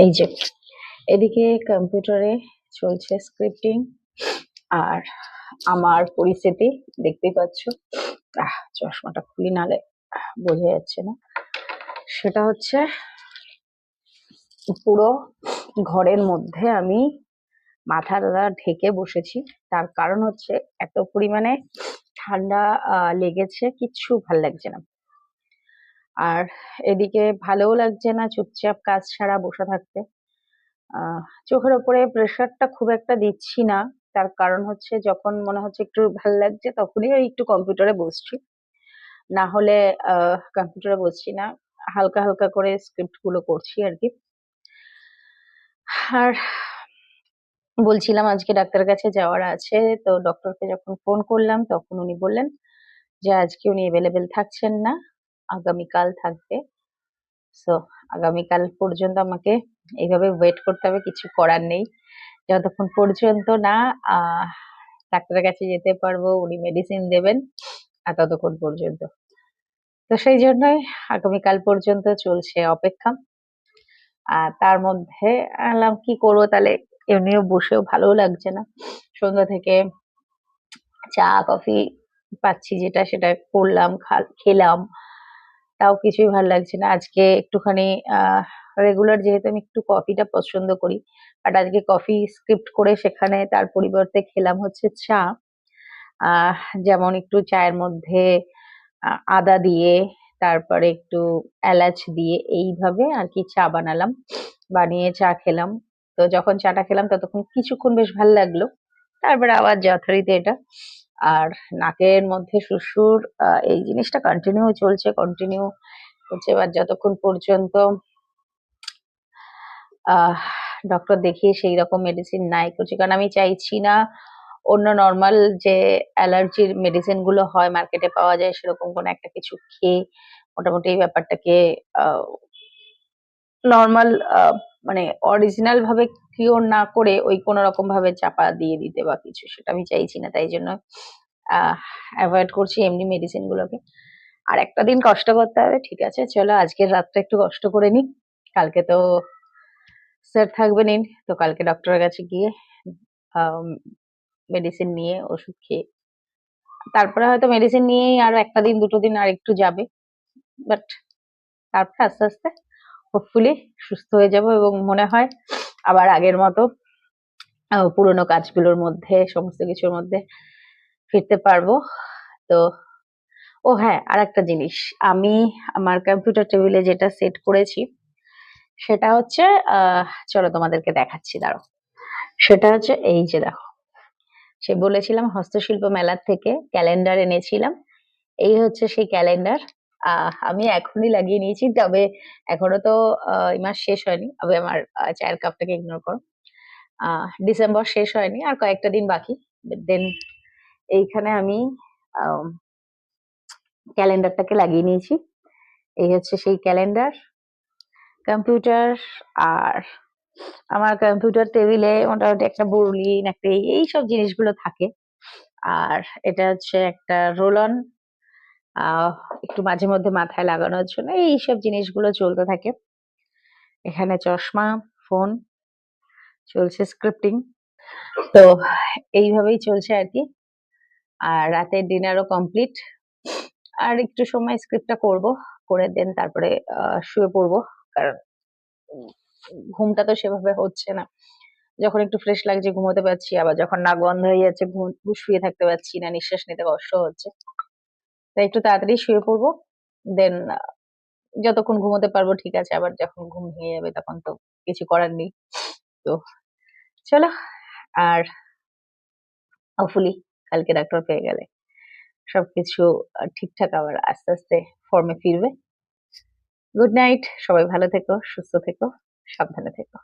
এই যে এদিকে কম্পিউটারে চলছে স্ক্রিপ্টিং, আর আমার পরিস্থিতি দেখতেই পাচ্ছ। চশমাটা খুলি নালে বোঝা যাচ্ছে না। সেটা হচ্ছে পুরো ঘরের মধ্যে আমি মাথাটা ঢেকে বসেছি। তার কারণ হচ্ছে এত পরিমাণে ঠান্ডা লেগেছে, কিচ্ছু ভাল লাগছে না। আর এদিকে ভালোও লাগছে না চুপচাপ কাজ ছাড়া বসে থাকতে। চোখের ওপরে প্রেসারটা খুব একটা দিচ্ছি না, তার কারণ হচ্ছে যখন মনে হচ্ছে একটু ভাল লাগছে তখনই ওই একটু কম্পিউটারে বসছি, না হলে কম্পিউটারে বসছি না। হালকা হালকা করে স্ক্রিপ্ট গুলো করছি আর কি। আর বলছিলাম আজকে ডাক্তারের কাছে যাওয়ার আছে, তো ডক্টরকে যখন ফোন করলাম তখন উনি বললেন যে আজকে উনি অ্যাভেলেবেল থাকছেন না, আগামীকাল থাকবে। সো আগামীকাল পর্যন্ত আমাকে এইভাবে ওয়েট করতে হবে, কিছু করার নেই। যতক্ষণ পর্যন্ত না আহ ডাক্তারের কাছে যেতে পারবো, উনি মেডিসিন দেবেন, আর ততক্ষণ পর্যন্ত। তো সেই জন্যই আগামীকাল পর্যন্ত চলছে অপেক্ষা। আর তার মধ্যে আলাম কি করবো তাহলে, এমনিও বসেও ভালো লাগছে না। সন্ধ্যা থেকে চা কফি পাচ্ছি যেটা সেটা করলাম, খেলাম, তাও কিছুই ভালো লাগছে না। আজকে একটুখানি রেগুলার যেহেতু আমি একটু কফিটা পছন্দ করি, বাট আজকে কফি স্কিপ করে সেখানে তার পরিবর্তে খেলাম হচ্ছে চা। আহ যেমন একটু চায়ের মধ্যে আদা দিয়ে, তারপরে একটু এলাচ দিয়ে এইভাবে আর কি চা বানালাম, বানিয়ে চা খেলাম। তো যখন চাটা খেলাম ততক্ষণ কিছুক্ষণ বেশ ভালো লাগলো, তারপরে আবার যথারীতি এটা। আর নাকের মধ্যে সুরসুর, এই জিনিসটা কন্টিনিউ চলছে, কন্টিনিউ হচ্ছে। এবার যতক্ষণ পর্যন্ত আহ ডক্টর দেখিয়ে সেই রকম মেডিসিন নাই করছি, কারণ আমি চাইছি না অন্য নর্মাল যে অ্যালার্জির মেডিসিন গুলো হয় মার্কেটে পাওয়া যায় সেরকম কোনো একটা কিছু খেয়ে মোটামুটি এই ব্যাপারটাকে নর্মাল মানে অরিজিনাল ভাবে কিওর না করে ওই কোনো রকম ভাবে চাপা দিয়ে দিতে বা কিছু, সেটা আমি চাইছি না। তাই জন্য অ্যাভয়েড করছি এমনি মেডিসিন গুলোকে। আর একটা দিন কষ্ট করতে হবে, ঠিক আছে, চলো আজকের রাতটা একটু কষ্ট করে নিই। কালকে তো স্যার থাকবে নিন, তো কালকে ডক্টরের কাছে গিয়ে মেডিসিন নিয়ে ওষুধ খেয়ে তারপরে হয়তো মেডিসিন নিয়েই আরো একটা দিন দুটো দিন আর একটু যাবে, বাট তারপরে আস্তে আস্তে হোপফুলি সুস্থ হয়ে যাব এবং মনে হয় আবার আগের মতো পুরোনো কাজগুলোর মধ্যে সমস্ত কিছুর মধ্যে ফিরতে পারবো। তো ও হ্যাঁ, আর একটা জিনিস, আমি আমার কম্পিউটার টেবিলে যেটা সেট করেছি সেটা হচ্ছে চলো তোমাদেরকে দেখাচ্ছি, দাঁড়াও। সেটা হচ্ছে এই যে দেখো, সে বলেছিলাম হস্তশিল্প মেলার থেকে ক্যালেন্ডার এনেছিলাম, এই হচ্ছে সেই ক্যালেন্ডার। আমি এখনই লাগিয়ে নিয়েছি, তবে এখনো তো এই মাস শেষ হয়নি। তবে আমার চায়ের কাপটাকে ইগনোর করো, ডিসেম্বর শেষ হয়নি, আর কয়েকটা দিন বাকি। দেন এইখানে আমি ক্যালেন্ডারটাকে লাগিয়ে নিয়েছি। এই হচ্ছে সেই ক্যালেন্ডার, কম্পিউটার। আর আমার কম্পিউটার টেবিলে মোটামুটি একটা বোরলিন, একটা এই সব জিনিসগুলো থাকে। আর এটা হচ্ছে একটা রোল অন, আহ একটু মাঝে মধ্যে মাথায় লাগানোর জন্য এইসব জিনিসগুলো চলতে থাকে। এখানে চশমা, ফোন, চলছে স্ক্রিপ্টিং। তো এইভাবেই চলছে আর কি। আর রাতের ডিনারও কমপ্লিট, আর একটু সময় স্ক্রিপ্টটা করব, করে দেন তারপরে শুয়ে পড়বো। কারণ ঘুমটা তো সেভাবে হচ্ছে না, যখন একটু ফ্রেশ লাগছে ঘুমোতে পারছি, আবার যখন নাক বন্ধ হয়ে যাচ্ছে শুয়ে থাকতে পারছি না, নিঃশ্বাস নিতে কষ্ট হচ্ছে। তাই একটু তাড়াতাড়ি শুয়ে পড়বো, দেন যতক্ষণ ঘুমোতে পারবো ঠিক আছে, আবার যখন ঘুম ভেঙে যাবে তখন তো কিছু করার নেই। তো চলো, আর হোপফুলি কালকে ডাক্তার পেয়ে গেলে সবকিছু ঠিকঠাক আবার আস্তে আস্তে ফর্মে ফিরবে। গুড নাইট, সবাই ভালো থেকো, সুস্থ থেকো, সাবধানে থেকো।